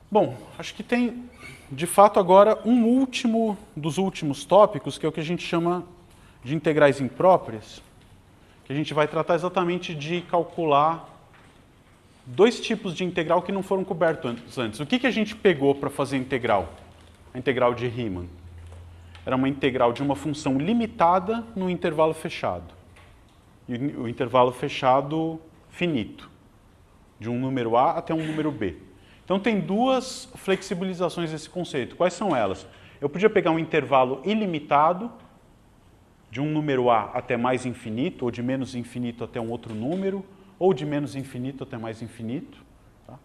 Bom, acho que tem, de fato, agora um último dos últimos tópicos, que é o que a gente chama de integrais impróprias, que a gente vai tratar exatamente de calcular dois tipos de integral que não foram cobertos antes. O que a gente pegou para fazer a integral? A integral de Riemann. Era uma integral de uma função limitada no intervalo fechado. E o intervalo fechado finito, de um número A até um número B. Então tem duas flexibilizações desse conceito. Quais são elas? Eu podia pegar um intervalo ilimitado, de um número A até mais infinito, ou de menos infinito até um outro número, ou de menos infinito até mais infinito. Tá?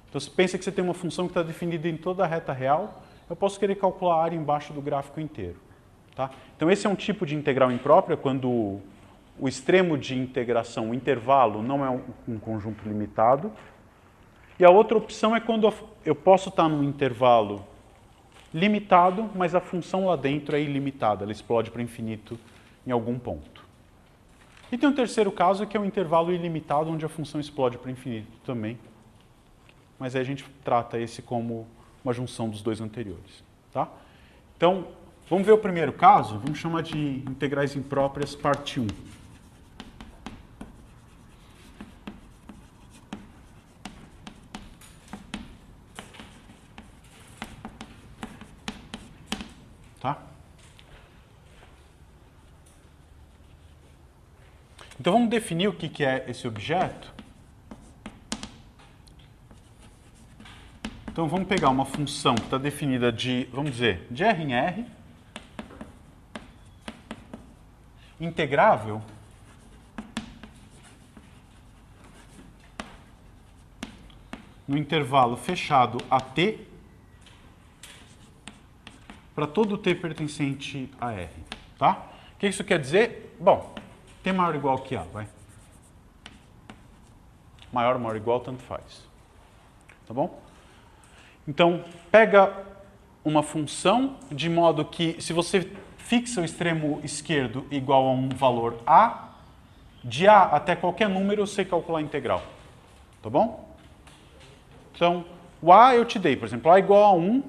Então você pensa que você tem uma função que está definida em toda a reta real, eu posso querer calcular a área embaixo do gráfico inteiro. Tá? Então esse é um tipo de integral imprópria, quando o extremo de integração, o intervalo, não é um conjunto limitado. E a outra opção é quando eu posso estar num intervalo limitado, mas a função lá dentro é ilimitada, ela explode para o infinito em algum ponto. E tem um terceiro caso, que é um intervalo ilimitado, onde a função explode para o infinito também. Mas aí a gente trata esse como uma junção dos dois anteriores. Tá? Então, vamos ver o primeiro caso, vamos chamar de integrais impróprias, parte 1. Tá? Então vamos definir o que é esse objeto. Então vamos pegar uma função que está definida de, vamos dizer, de R em R, integrável no intervalo fechado a t, para todo t pertencente a R. Tá? O que isso quer dizer? Bom, t maior ou igual que A, vai. Maior ou igual, tanto faz. Tá bom? Então, pega uma função de modo que, se você fixa o extremo esquerdo igual a um valor A, de A até qualquer número eu sei calcular a integral. Tá bom? Então, o A eu te dei, por exemplo, A igual a 1,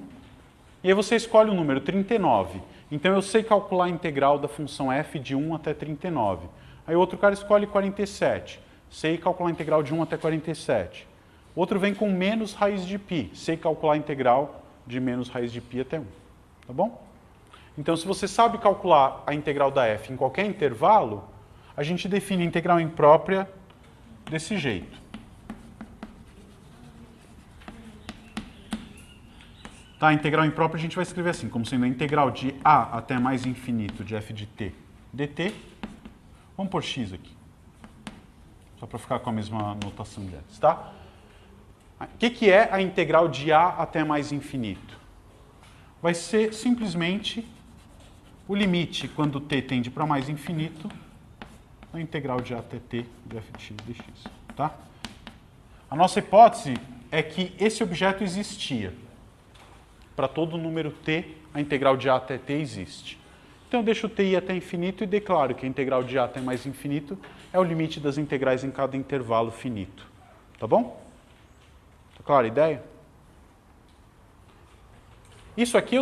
e aí você escolhe o número 39. Então eu sei calcular a integral da função f de 1 até 39. Aí o outro cara escolhe 47. Sei calcular a integral de 1 até 47. Outro vem com menos raiz de π. Sei calcular a integral de menos raiz de π até 1. Tá bom? Então, se você sabe calcular a integral da f em qualquer intervalo, a gente define a integral imprópria desse jeito. Tá, a integral imprópria a gente vai escrever assim, como sendo a integral de a até mais infinito de f de t dt. Vamos por x aqui, só para ficar com a mesma notação de antes, tá? O que é a integral de a até mais infinito? Vai ser simplesmente o limite quando t tende para mais infinito, a integral de a até t de f de x dx. Tá? A nossa hipótese é que esse objeto existia. Para todo número t, a integral de a até t existe. Então eu deixo t ir até infinito e declaro que a integral de a até mais infinito é o limite das integrais em cada intervalo finito. Tá bom? Tá clara a ideia? Isso aqui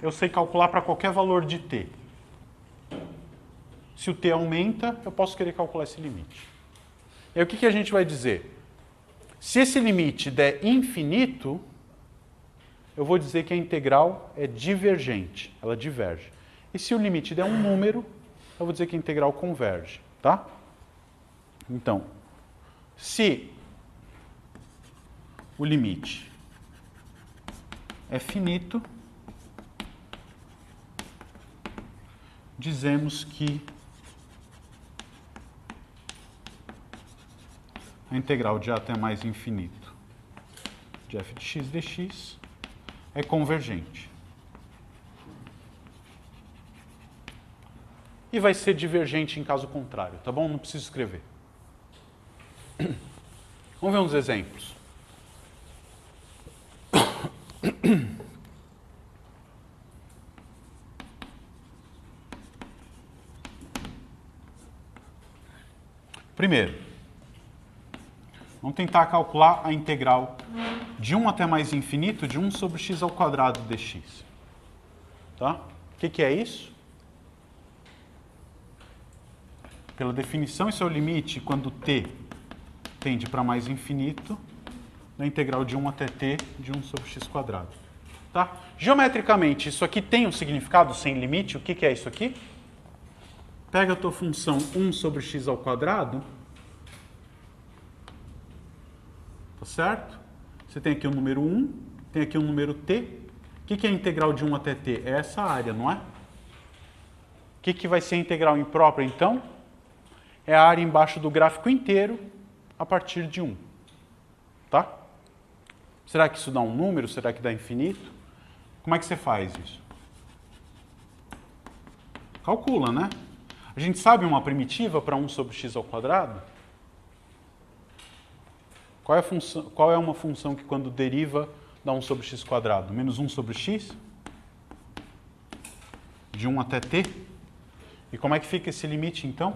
eu sei calcular para qualquer valor de t. Se o t aumenta, eu posso querer calcular esse limite. E aí o que a gente vai dizer? Se esse limite der infinito, eu vou dizer que a integral é divergente, ela diverge. E se o limite der um número, eu vou dizer que a integral converge, tá? Então, se o limite é finito, dizemos que a integral de a até mais infinito de f de x dx é convergente. E vai ser divergente em caso contrário, tá bom? Não preciso escrever. Vamos ver uns exemplos. Primeiro, vamos tentar calcular a integral de 1 até mais infinito de 1 sobre x ao quadrado dx. Tá? O que é isso? Pela definição, isso é o limite quando t tende para mais infinito da integral de 1 até t de 1 sobre x quadrado. Tá? Geometricamente, isso aqui tem um significado sem limite. O que é isso aqui? Pega a tua função 1 sobre x ao quadrado. Tá certo? Você tem aqui o número 1, tem aqui o número t. O que é a integral de 1 até t? É essa área, não é? O que vai ser a integral imprópria, então? É a área embaixo do gráfico inteiro a partir de 1. Tá? Será que isso dá um número? Será que dá infinito? Como é que você faz isso? Calcula, né? A gente sabe uma primitiva para 1 sobre x ao quadrado? Qual é uma função que quando deriva dá 1 sobre x quadrado? Menos 1 sobre x? De 1 até t? E como é que fica esse limite, então?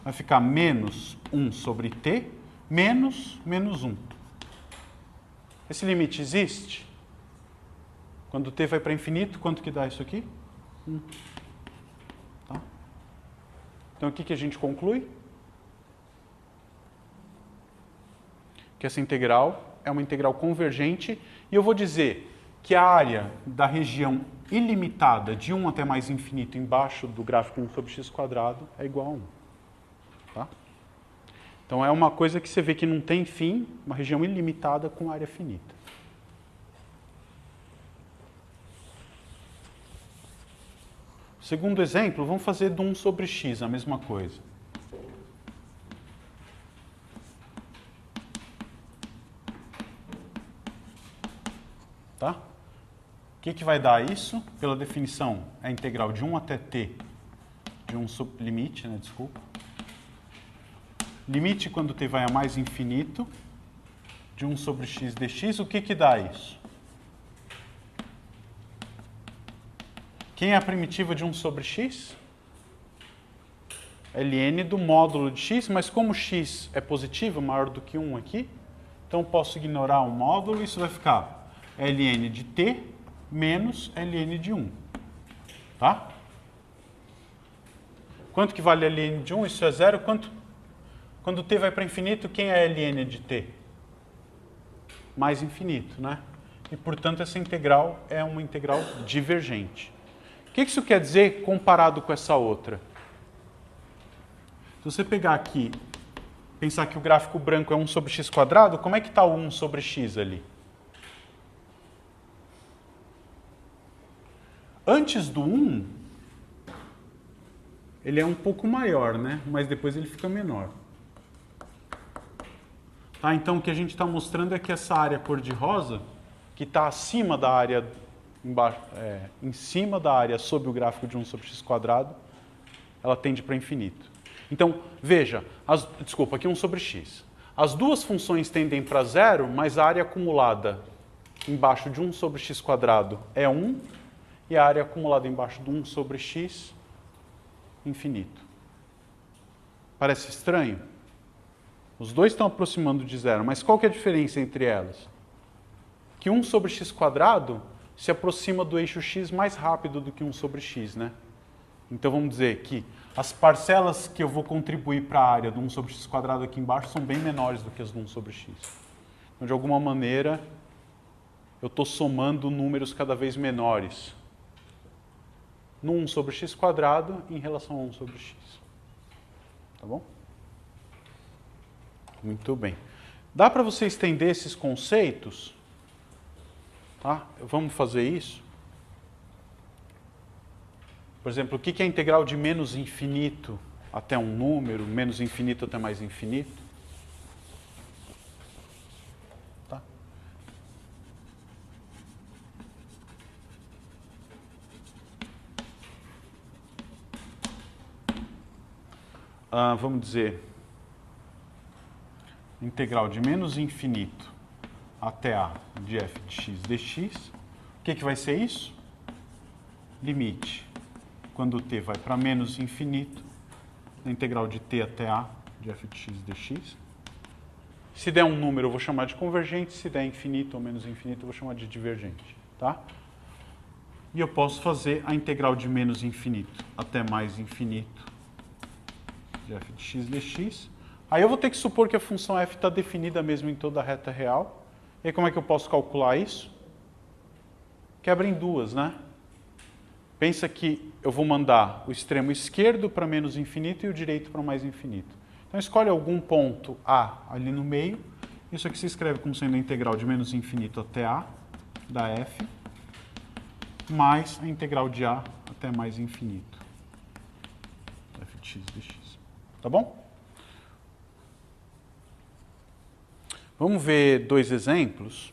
Vai ficar menos 1 sobre t, menos 1. Esse limite existe? Quando t vai para infinito, quanto que dá isso aqui? 1. Tá? Então, o que a gente conclui? Que essa integral é uma integral convergente, e eu vou dizer que a área da região ilimitada de 1 até mais infinito embaixo do gráfico 1 sobre x quadrado é igual a 1. Tá? Então, é uma coisa que você vê que não tem fim, uma região ilimitada com área finita. Segundo exemplo, vamos fazer de 1 sobre x, a mesma coisa. Tá? O que vai dar isso? Pela definição, é a integral de 1 até t de 1 sobre limite, né? Desculpa. Limite quando t vai a mais infinito de 1 sobre x dx. O que dá isso? Quem é a primitiva de 1 sobre x? ln do módulo de x, mas como x é positivo, maior do que 1 aqui, então posso ignorar o módulo e isso vai ficar ln de t menos ln de 1. Tá? Quanto que vale ln de 1? Isso é zero. Quando t vai para infinito, quem é ln de t? Mais infinito, né? E, portanto, essa integral é uma integral divergente. O que isso quer dizer comparado com essa outra? Se você pegar aqui, pensar que o gráfico branco é 1 sobre x quadrado, como é que está o 1 sobre x ali? Antes do 1, ele é um pouco maior, né? Mas depois ele fica menor. Tá, então o que a gente está mostrando é que essa área cor-de-rosa, que está acima da área embaixo, em cima da área sob o gráfico de 1 sobre x quadrado, ela tende para infinito. Então, veja, desculpa, aqui 1 sobre x. As duas funções tendem para zero, mas a área acumulada embaixo de 1 sobre x quadrado é 1, e a área acumulada embaixo de 1 sobre x, infinito. Parece estranho? Os dois estão aproximando de zero, mas qual que é a diferença entre elas? Que 1 sobre x quadrado se aproxima do eixo x mais rápido do que 1 sobre x, né? Então vamos dizer que as parcelas que eu vou contribuir para a área do 1 sobre x quadrado aqui embaixo são bem menores do que as do 1 sobre x. Então, de alguma maneira, eu estou somando números cada vez menores no 1 sobre x quadrado em relação a 1 sobre x. Tá bom? Muito bem. Dá para você estender esses conceitos? Tá? Vamos fazer isso? Por exemplo, o que é a integral de menos infinito até um número, menos infinito até mais infinito? Tá? Vamos dizer, integral de menos infinito até a de f de x dx. O que vai ser isso? Limite quando t vai para menos infinito, a integral de t até a de f de x dx. Se der um número, eu vou chamar de convergente. Se der infinito ou menos infinito, eu vou chamar de divergente. Tá? E eu posso fazer a integral de menos infinito até mais infinito de f de x dx. Aí eu vou ter que supor que a função f está definida mesmo em toda a reta real. E aí como é que eu posso calcular isso? Quebra em duas, né? Pensa que eu vou mandar o extremo esquerdo para menos infinito e o direito para mais infinito. Então escolhe algum ponto A ali no meio. Isso aqui se escreve como sendo a integral de menos infinito até A da f, mais a integral de A até mais infinito, f de x dx. Tá bom? Vamos ver dois exemplos.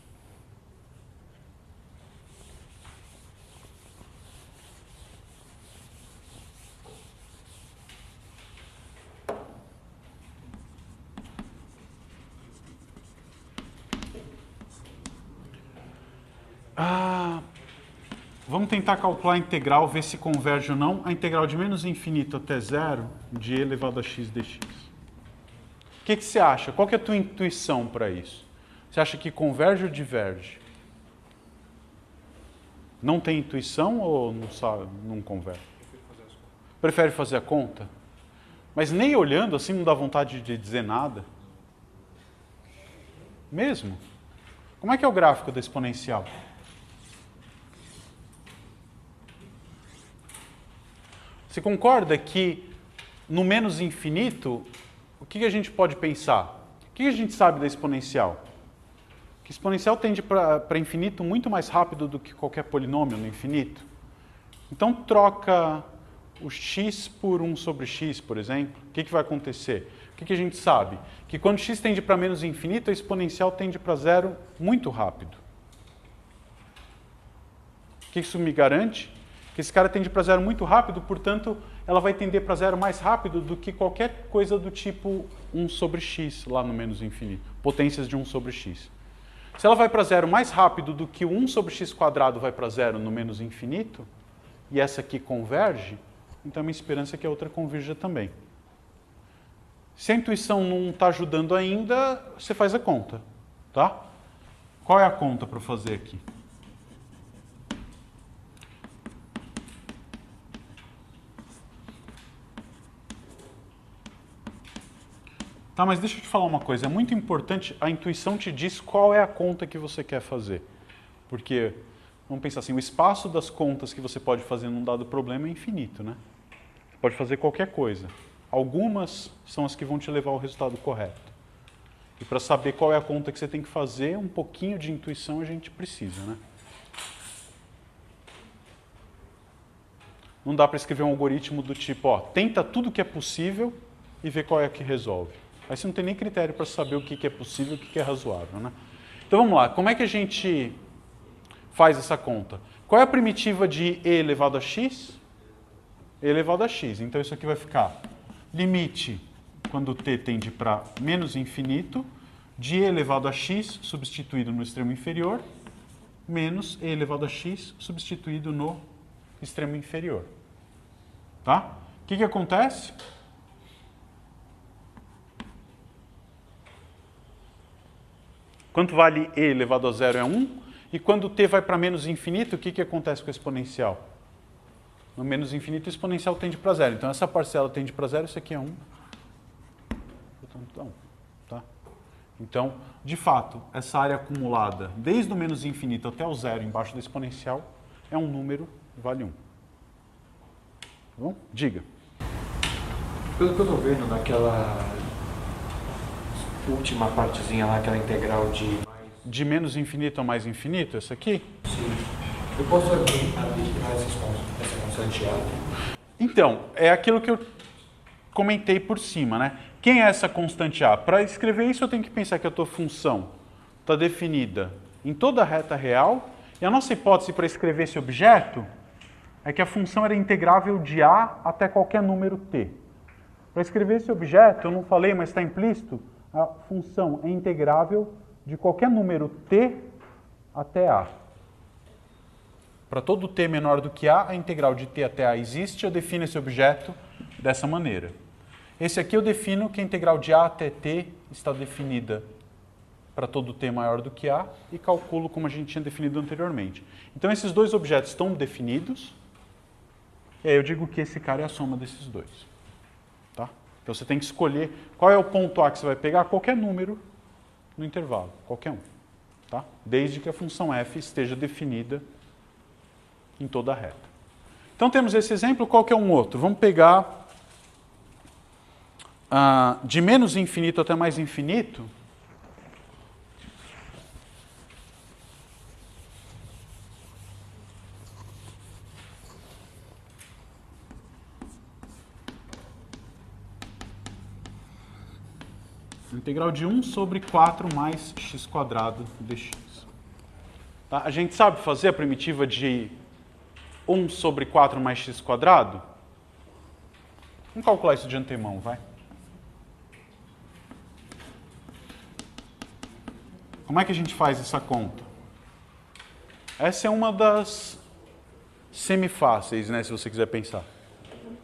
Vamos tentar calcular a integral, ver se converge ou não, a integral de menos infinito até zero de e elevado a x dx. O que você acha? Qual que é a tua intuição para isso? Você acha que converge ou diverge? Não tem intuição ou não sabe, não converge? Prefere fazer a conta? Mas nem olhando assim não dá vontade de dizer nada? Mesmo? Como é que é o gráfico da exponencial? Você concorda que no menos infinito, o que a gente pode pensar? O que a gente sabe da exponencial? Que exponencial tende para infinito muito mais rápido do que qualquer polinômio no infinito. Então troca o x por 1 sobre x, por exemplo. O que vai acontecer? O que a gente sabe? Que quando x tende para menos infinito, a exponencial tende para zero muito rápido. O que isso me garante? Que esse cara tende para zero muito rápido, portanto, ela vai tender para zero mais rápido do que qualquer coisa do tipo 1 sobre x, lá no menos infinito. Potências de 1 sobre x. Se ela vai para zero mais rápido do que o 1 sobre x quadrado vai para zero no menos infinito, e essa aqui converge, então a minha esperança é que a outra convirja também. Se a intuição não está ajudando ainda, você faz a conta. Tá? Qual é a conta para fazer aqui? Tá, mas deixa eu te falar uma coisa, é muito importante, a intuição te diz qual é a conta que você quer fazer. Porque, vamos pensar assim, o espaço das contas que você pode fazer num dado problema é infinito, né? Você pode fazer qualquer coisa. Algumas são as que vão te levar ao resultado correto. E para saber qual é a conta que você tem que fazer, um pouquinho de intuição a gente precisa, né? Não dá para escrever um algoritmo do tipo, ó, tenta tudo que é possível e vê qual é a que resolve. Aí você não tem nem critério para saber o que é possível e o que é razoável, né? Então vamos lá, como é que a gente faz essa conta? Qual é a primitiva de e elevado a x? E elevado a x. Então isso aqui vai ficar limite, quando t tende para menos infinito, de e elevado a x substituído no extremo inferior, menos e elevado a x substituído no extremo inferior. Tá? O que acontece? Quanto vale e elevado a zero é 1. E quando t vai para menos infinito, o que acontece com a exponencial? No menos infinito, o exponencial tende para zero. Então, essa parcela tende para zero, isso aqui é 1. Portanto, 1. Tá? Então, de fato, essa área acumulada, desde o menos infinito até o zero, embaixo da exponencial, é um número, vale 1. Tá bom? Diga. Pelo que eu estou vendo naquela última partezinha lá, aquela integral de menos infinito a mais infinito, essa aqui? Sim. Eu posso abrir essa constante A? Então, é aquilo que eu comentei por cima, né? Quem é essa constante A? Para escrever isso, eu tenho que pensar que a tua função está definida em toda a reta real, e a nossa hipótese para escrever esse objeto é que a função era integrável de A até qualquer número t. Para escrever esse objeto, eu não falei, mas está implícito, a função é integrável de qualquer número t até A. Para todo t menor do que a integral de t até a existe, eu defino esse objeto dessa maneira. Esse aqui eu defino que a integral de a até t está definida para todo t maior do que a e calculo como a gente tinha definido anteriormente. Então esses dois objetos estão definidos, e aí eu digo que esse cara é a soma desses dois. Tá? Então você tem que escolher qual é o ponto A que você vai pegar, qualquer número no intervalo, qualquer um. Tá? Desde que a função f esteja definida em toda a reta. Então temos esse exemplo, qual que é um outro? Vamos pegar de menos infinito até mais infinito. Integral de 1 sobre 4 mais x² dx. Tá? A gente sabe fazer a primitiva de 1 sobre 4 mais x²? Vamos calcular isso de antemão, vai. Como é que a gente faz essa conta? Essa é uma das semifáceis, né, se você quiser pensar.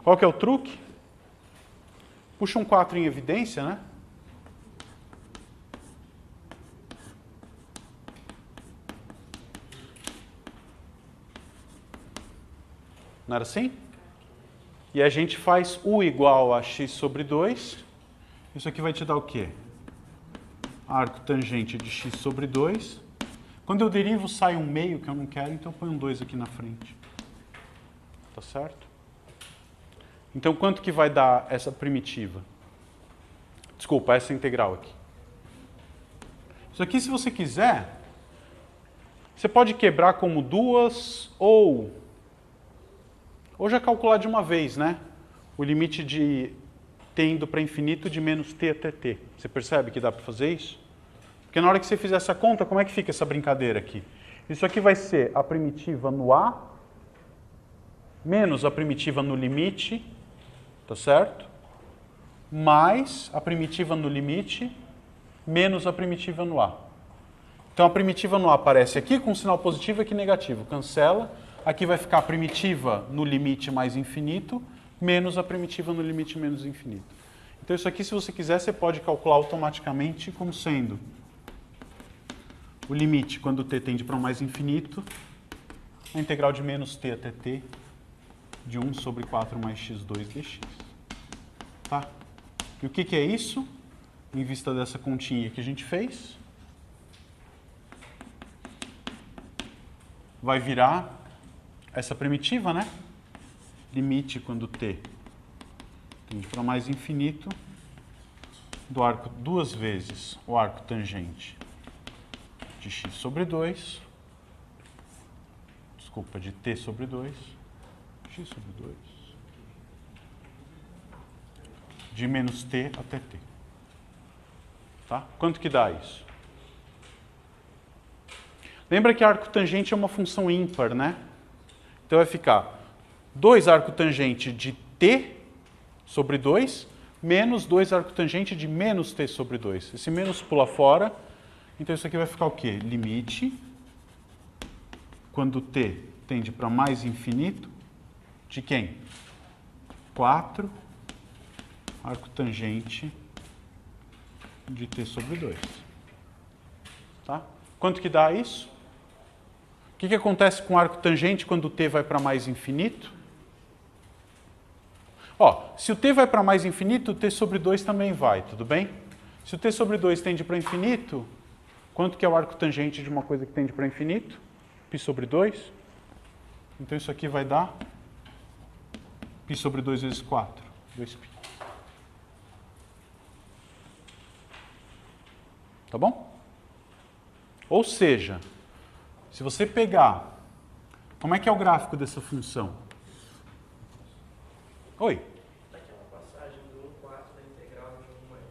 Qual que é o truque? Puxa um 4 em evidência, né? Não era assim? E a gente faz u igual a x sobre 2. Isso aqui vai te dar o quê? Arco tangente de x sobre 2. Quando eu derivo, sai um meio, que eu não quero, então eu ponho um 2 aqui na frente. Tá certo? Então, quanto que vai dar essa primitiva? Desculpa, essa integral aqui. Isso aqui, se você quiser, você pode quebrar como duas ou já calcular de uma vez, né? O limite de t indo para infinito de menos t até t. Você percebe que dá para fazer isso? Porque na hora que você fizer essa conta, como é que fica essa brincadeira aqui? Isso aqui vai ser a primitiva no a, menos a primitiva no limite, tá certo? Mais a primitiva no limite, menos a primitiva no a. Então a primitiva no a aparece aqui com um sinal positivo e aqui negativo. Cancela. Aqui vai ficar a primitiva no limite mais infinito, menos a primitiva no limite menos infinito. Então isso aqui, se você quiser, você pode calcular automaticamente como sendo o limite, quando t tende para o mais infinito, a integral de menos t até t de 1 sobre 4 mais x² dx. Tá? E o que é isso? Em vista dessa continha que a gente fez, vai virar essa primitiva, né? Limite quando t tende para mais infinito do arco duas vezes o arco tangente de x sobre 2, desculpa, de t sobre 2, x sobre 2, de menos t até t. Tá? Quanto que dá isso? Lembra que arco tangente é uma função ímpar, né? Então vai ficar 2 arco tangente de t sobre 2 menos 2 arco tangente de menos t sobre 2. Esse menos pula fora, então isso aqui vai ficar o quê? Limite, quando t tende para mais infinito, de quem? 4 arco tangente de t sobre 2. Tá? Quanto que dá isso? O que acontece com o arco tangente quando o t vai para mais infinito? Ó, se o t vai para mais infinito, o t sobre 2 também vai, tudo bem? Se o t sobre 2 tende para infinito, quanto que é o arco tangente de uma coisa que tende para infinito? Π sobre 2. Então isso aqui vai dar π sobre 2 vezes 4, 2π. Tá bom? Ou seja, se você pegar, como é que é o gráfico dessa função? Oi? Naquela passagem do 1 quarto da integral de 1 mais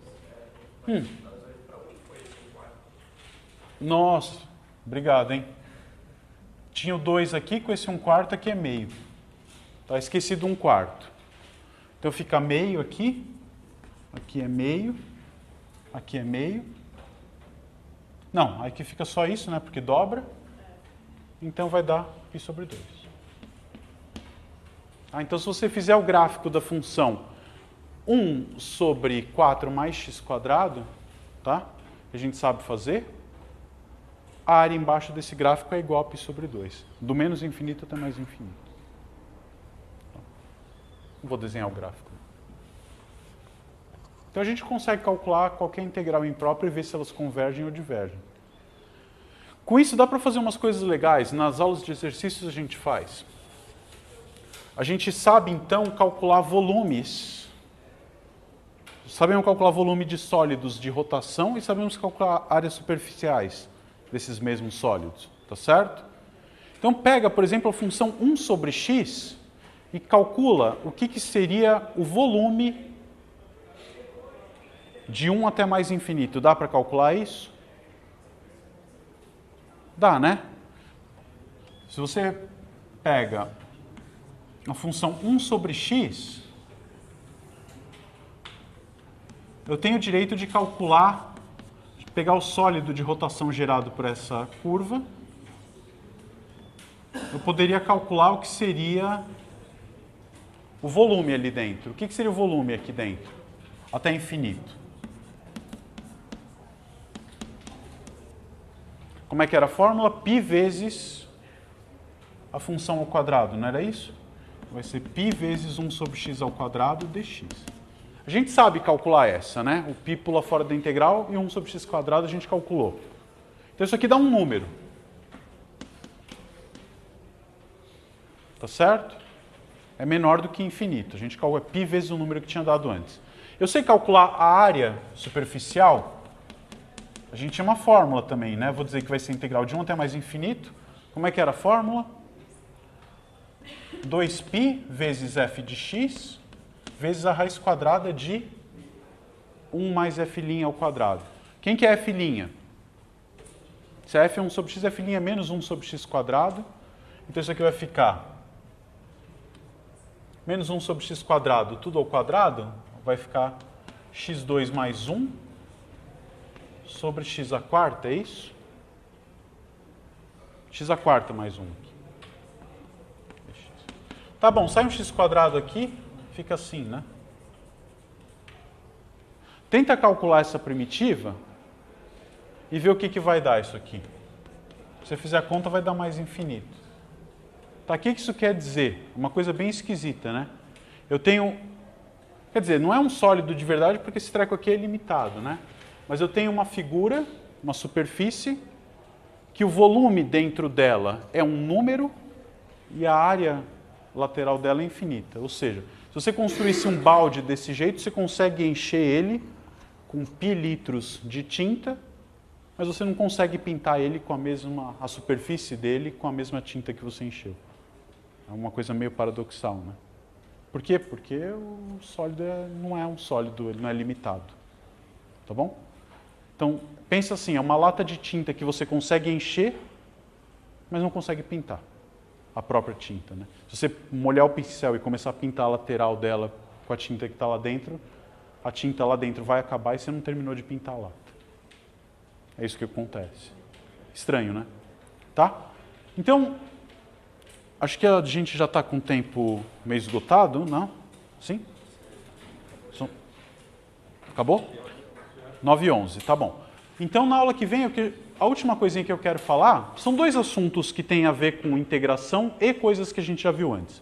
para onde foi esse 1 quarto? Nossa, obrigado, hein? Tinha o 2 aqui, com esse 1 quarto aqui é meio. Tá, esqueci do 1 quarto. Então fica meio aqui, aqui é meio, aqui é meio. Não, aqui fica só isso, né? Porque dobra. Então vai dar π sobre 2. Então, se você fizer o gráfico da função 1 sobre 4 mais x quadrado, tá? Que a gente sabe fazer, a área embaixo desse gráfico é igual a π sobre 2. Do menos infinito até mais infinito. Não vou desenhar o gráfico. Então a gente consegue calcular qualquer integral imprópria e ver se elas convergem ou divergem. Com isso dá para fazer umas coisas legais. Nas aulas de exercícios a gente faz. A gente sabe então calcular volumes. Sabemos calcular volume de sólidos de rotação e sabemos calcular áreas superficiais desses mesmos sólidos, tá certo? Então pega, por exemplo, a função 1 sobre x e calcula o que seria o volume de 1 até mais infinito. Dá para calcular isso? Dá, né? Se você pega a função 1 sobre x, eu tenho o direito de calcular, de pegar o sólido de rotação gerado por essa curva. Eu poderia calcular o que seria o volume ali dentro. O que seria o volume aqui dentro? Até infinito. Como é que era a fórmula? Π vezes a função ao quadrado, não era isso? Vai ser π vezes 1 sobre x ao quadrado dx. A gente sabe calcular essa, né? O π pula fora da integral e 1 sobre x quadrado a gente calculou. Então isso aqui dá um número. Tá certo? É menor do que infinito. A gente calcula π vezes o número que tinha dado antes. Eu sei calcular a área superficial. A gente tinha uma fórmula também, né? Vou dizer que vai ser integral de 1 até mais infinito. Como é que era a fórmula? 2π vezes f de x vezes a raiz quadrada de 1 mais f' ao quadrado. Quem que é f'? Se a f é 1 sobre x, f' é menos 1 sobre x quadrado. Então isso aqui vai ficar menos 1 sobre x quadrado, tudo ao quadrado, vai ficar x2 mais 1 sobre x à quarta, é isso? X à quarta mais 1. Tá bom, sai um x quadrado aqui, fica assim, né? Tenta calcular essa primitiva e ver o que vai dar isso aqui. Se você fizer a conta, vai dar mais infinito. Tá, o que isso quer dizer? Uma coisa bem esquisita, né? Eu tenho... Quer dizer, não é um sólido de verdade porque esse treco aqui é limitado, né? Mas eu tenho uma figura, uma superfície, que o volume dentro dela é um número e a área lateral dela é infinita. Ou seja, se você construísse um balde desse jeito, você consegue encher ele com π litros de tinta, mas você não consegue pintar ele com a superfície dele com a mesma tinta que você encheu. É uma coisa meio paradoxal, né? Por quê? Porque o sólido não é um sólido, ele não é limitado. Tá bom? Então, pensa assim, é uma lata de tinta que você consegue encher, mas não consegue pintar a própria tinta, né? Se você molhar o pincel e começar a pintar a lateral dela com a tinta que está lá dentro, a tinta lá dentro vai acabar e você não terminou de pintar a lata. É isso que acontece. Estranho, né? Tá? Então, acho que a gente já está com o tempo meio esgotado, não? Sim? Acabou? 9h11, tá bom. Então, na aula que vem, a última coisinha que eu quero falar são dois assuntos que têm a ver com integração e coisas que a gente já viu antes.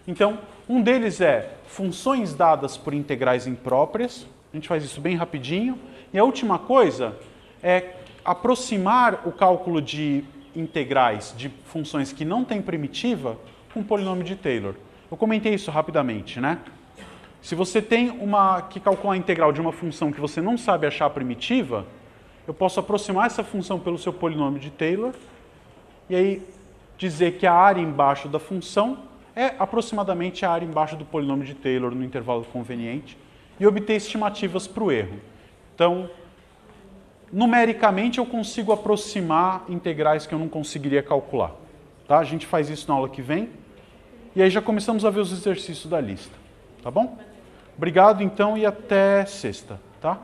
Então, um deles é funções dadas por integrais impróprias. A gente faz isso bem rapidinho. E a última coisa é aproximar o cálculo de integrais de funções que não têm primitiva com polinômio de Taylor. Eu comentei isso rapidamente, né? Se você tem que calcular a integral de uma função que você não sabe achar a primitiva, eu posso aproximar essa função pelo seu polinômio de Taylor e aí dizer que a área embaixo da função é aproximadamente a área embaixo do polinômio de Taylor no intervalo conveniente e obter estimativas para o erro. Então, numericamente, eu consigo aproximar integrais que eu não conseguiria calcular. Tá? A gente faz isso na aula que vem e aí já começamos a ver os exercícios da lista. Tá bom? Obrigado, então, e até sexta. Tá?